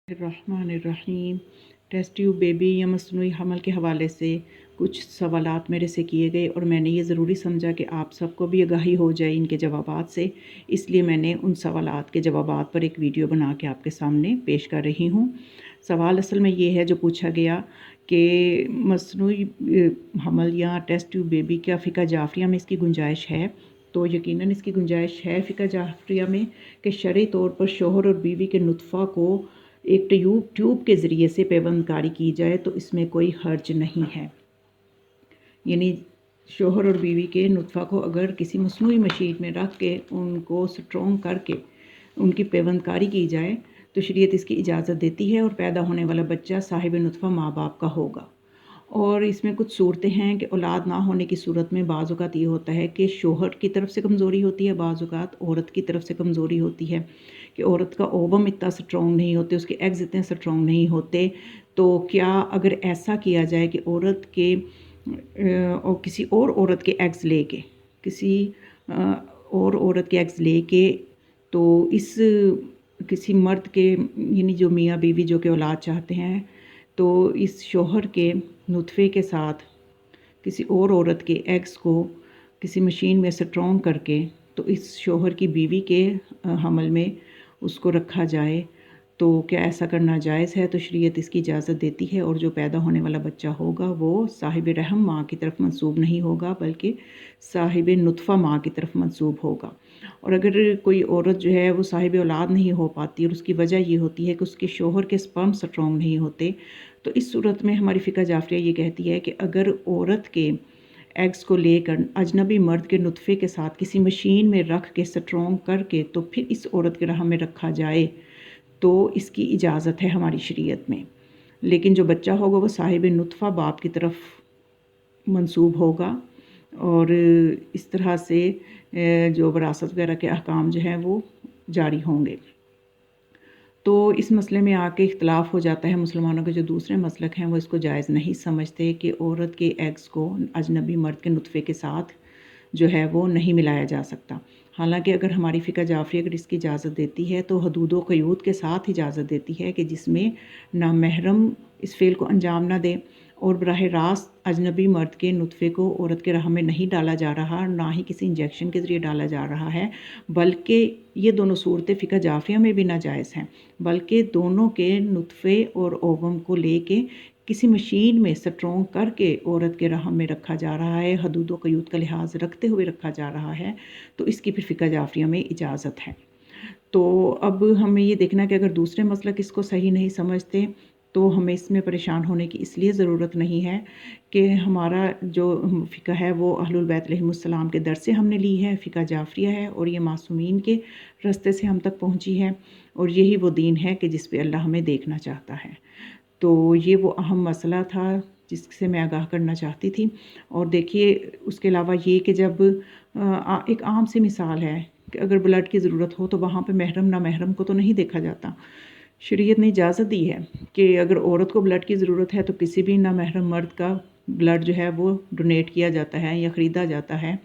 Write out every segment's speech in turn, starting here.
الرحمن الرحیم۔ Test tube baby یا مصنوعی حمل کے حوالے سے کچھ سوالات میرے سے کیے گئے اور میں نے یہ ضروری سمجھا کہ آپ سب کو بھی آگاہی ہو جائے ان کے جوابات سے، اس لیے میں نے ان سوالات کے جوابات پر ایک ویڈیو بنا کے آپ کے سامنے پیش کر رہی ہوں۔ سوال اصل میں یہ ہے جو پوچھا گیا کہ مصنوعی حمل یا ٹیسٹ ٹیوب بیبی کیا فقہ جعفریہ میں اس کی گنجائش ہے؟ تو یقیناً اس کی گنجائش ہے فقہ جعفریہ میں کہ شرعی طور پر شوہر اور بیوی کے نطفہ کو ایک ٹیوب کے ذریعے سے پیوند کاری کی جائے تو اس میں کوئی حرج نہیں ہے۔ یعنی شوہر اور بیوی کے نطفہ کو اگر کسی مصنوعی مشین میں رکھ کے ان کو سٹرونگ کر کے ان کی پیوند کاری کی جائے تو شریعت اس کی اجازت دیتی ہے اور پیدا ہونے والا بچہ صاحب نطفہ ماں باپ کا ہوگا۔ اور اس میں کچھ صورتیں ہیں کہ اولاد نہ ہونے کی صورت میں بعض اوقات یہ ہوتا ہے کہ شوہر کی طرف سے کمزوری ہوتی ہے، بعض اوقات عورت کی طرف سے کمزوری ہوتی ہے کہ عورت کا اووم اتنا سٹرونگ نہیں ہوتے، اس کے ایگز اتنے سٹرونگ نہیں ہوتے۔ تو کیا اگر ایسا کیا جائے کہ عورت کے اور کسی اور عورت کے ایگز لے کے اور عورت کے ایگز لے کے تو اس کسی مرد کے یعنی جو میاں بیوی جو کہ اولاد چاہتے ہیں تو اس شوہر کے نطفے کے ساتھ کسی اور عورت کے ایگز کو کسی مشین میں سٹرونگ کر کے تو اس شوہر کی بیوی کے حمل میں اس کو رکھا جائے تو کیا ایسا کرنا جائز ہے؟ تو شریعت اس کی اجازت دیتی ہے، اور جو پیدا ہونے والا بچہ ہوگا وہ صاحب رحم ماں کی طرف منسوب نہیں ہوگا بلکہ صاحب نطفہ ماں کی طرف منسوب ہوگا۔ اور اگر کوئی عورت جو ہے وہ صاحب اولاد نہیں ہو پاتی اور اس کی وجہ یہ ہوتی ہے کہ اس کے شوہر کے سپرم سٹرونگ نہیں ہوتے، تو اس صورت میں ہماری فقہ جعفریہ یہ کہتی ہے کہ اگر عورت کے ایگز کو لے کر اجنبی مرد کے نطفے کے ساتھ کسی مشین میں رکھ کے سٹرونگ کر کے تو پھر اس عورت کے رحم میں رکھا جائے تو اس کی اجازت ہے ہماری شریعت میں، لیکن جو بچہ ہوگا وہ صاحب نطفہ باپ کی طرف منسوب ہوگا اور اس طرح سے جو وراثت وغیرہ کے احکام جو ہیں وہ جاری ہوں گے۔ تو اس مسئلے میں آ کے اختلاف ہو جاتا ہے، مسلمانوں کے جو دوسرے مسلک ہیں وہ اس کو جائز نہیں سمجھتے کہ عورت کے ایگز کو اجنبی مرد کے نطفے کے ساتھ جو ہے وہ نہیں ملایا جا سکتا۔ حالانکہ اگر ہماری فقہ جعفریہ اگر اس کی اجازت دیتی ہے تو حدود و قیود کے ساتھ اجازت دیتی ہے کہ جس میں نامحرم اس فعل کو انجام نہ دے اور براہ راست اجنبی مرد کے نطفے کو عورت کے رحم میں نہیں ڈالا جا رہا، نہ ہی کسی انجیکشن کے ذریعے ڈالا جا رہا ہے، بلکہ یہ دونوں صورتیں فقہ جعفریہ میں بھی ناجائز ہیں، بلکہ دونوں کے نطفے اور اووم کو لے کے کسی مشین میں سٹرونگ کر کے عورت کے رحم میں رکھا جا رہا ہے، حدود و قیود کا لحاظ رکھتے ہوئے رکھا جا رہا ہے، تو اس کی پھر فقہ جعفریہ میں اجازت ہے۔ تو اب ہمیں یہ دیکھنا کہ اگر دوسرے مسلک اس کو صحیح نہیں سمجھتے تو ہمیں اس میں پریشان ہونے کی اس لیے ضرورت نہیں ہے کہ ہمارا جو فقہ ہے وہ اہل البیت علیہم السلام کے در سے ہم نے لی ہے، فقہ جعفریہ ہے، اور یہ معصومین کے راستے سے ہم تک پہنچی ہے، اور یہی وہ دین ہے کہ جس پہ اللہ ہمیں دیکھنا چاہتا ہے۔ تو یہ وہ اہم مسئلہ تھا جس سے میں آگاہ کرنا چاہتی تھی۔ اور دیکھیے اس کے علاوہ یہ کہ جب ایک عام سی مثال ہے کہ اگر بلڈ کی ضرورت ہو تو وہاں پہ محرم نامحرم کو تو نہیں دیکھا جاتا۔ شریعت نے اجازت دی ہے کہ اگر عورت کو بلڈ کی ضرورت ہے تو کسی بھی نامحرم مرد کا بلڈ جو ہے وہ ڈونیٹ کیا جاتا ہے یا خریدا جاتا ہے،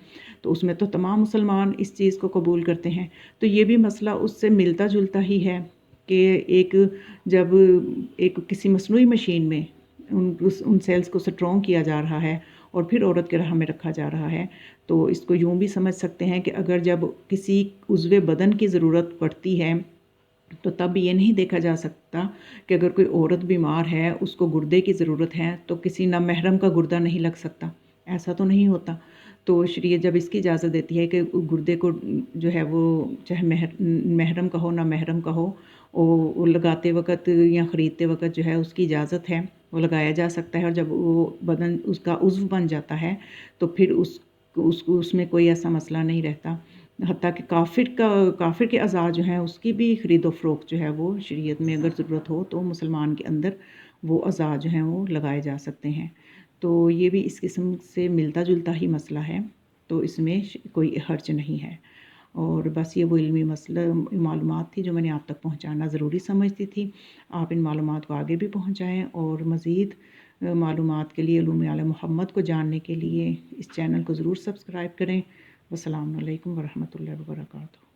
تو اس میں تو تمام مسلمان اس چیز کو قبول کرتے ہیں۔ تو یہ بھی مسئلہ اس سے ملتا جلتا ہی ہے کہ جب کسی مصنوعی مشین میں ان سیلز کو سٹرونگ کیا جا رہا ہے اور پھر عورت کے رحم میں رکھا جا رہا ہے، تو اس کو یوں بھی سمجھ سکتے ہیں کہ اگر جب کسی عضو بدن کی ضرورت پڑتی ہے تو تب یہ نہیں دیکھا جا سکتا کہ اگر کوئی عورت بیمار ہے اس کو گردے کی ضرورت ہے تو کسی نامحرم کا گردہ نہیں لگ سکتا، ایسا تو نہیں ہوتا۔ تو شریعت جب اس کی اجازت دیتی ہے کہ گردے کو جو ہے وہ چاہے محرم کا ہو نامحرم کا ہو، وہ لگاتے وقت یا خریدتے وقت جو ہے اس کی اجازت ہے، وہ لگایا جا سکتا ہے، اور جب وہ بدن اس کا عضو بن جاتا ہے تو پھر اس میں کوئی ایسا مسئلہ نہیں رہتا۔ حتیٰ کہ کافر کے اعضاء جو ہیں اس کی بھی خرید و فروخت جو ہے وہ شریعت میں اگر ضرورت ہو تو مسلمان کے اندر وہ اعضاء جو ہیں وہ لگائے جا سکتے ہیں۔ تو یہ بھی اس قسم سے ملتا جلتا ہی مسئلہ ہے، تو اس میں کوئی حرج نہیں ہے۔ اور بس یہ وہ علمی معلومات تھی جو میں نے آپ تک پہنچانا ضروری سمجھتی تھی۔ آپ ان معلومات کو آگے بھی پہنچائیں، اور مزید معلومات کے لیے علوم آل محمد کو جاننے کے لیے اس چینل کو ضرور سبسکرائب کریں۔ والسلام علیکم ورحمۃ اللہ وبرکاتہ۔